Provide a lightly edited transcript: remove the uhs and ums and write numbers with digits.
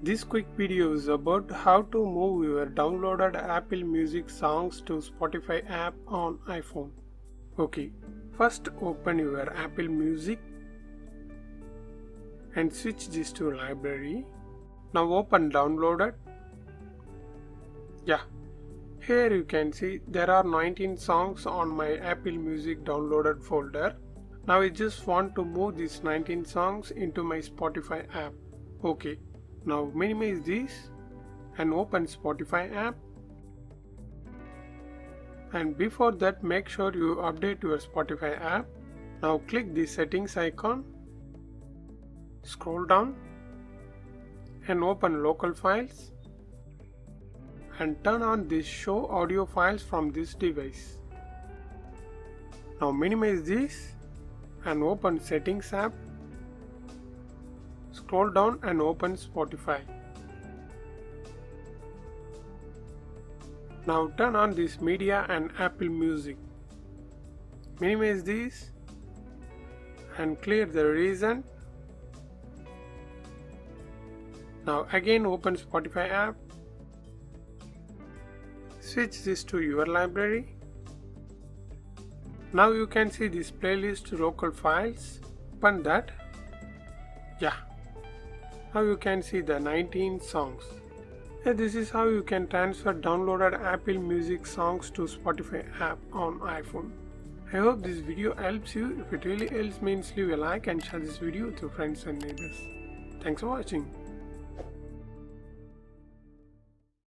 This quick video is about how to move your downloaded Apple Music songs to Spotify app on iPhone. Okay, first open your Apple Music and switch this to library. Now open downloaded. Yeah, here you can see there are 19 songs on my Apple Music downloaded folder. Now I just want to move these 19 songs into my Spotify app. Okay, now minimize this and open Spotify app. And before that, make sure you update your Spotify app. Now click the settings icon, scroll down and open local files and turn on this show audio files from this device. Now minimize this and open settings app, scroll down and open Spotify. Now turn on this media and Apple Music. Minimize this and clear the region. Now again open Spotify app. Switch this to your library. Now you can see this playlist local files. Open that. Yeah. Now you can see the 19 songs. This is how you can transfer downloaded Apple Music songs to Spotify app on iPhone. I hope this video helps you. If it really helps, means leave a like and share this video with your friends and neighbors. Thanks for watching.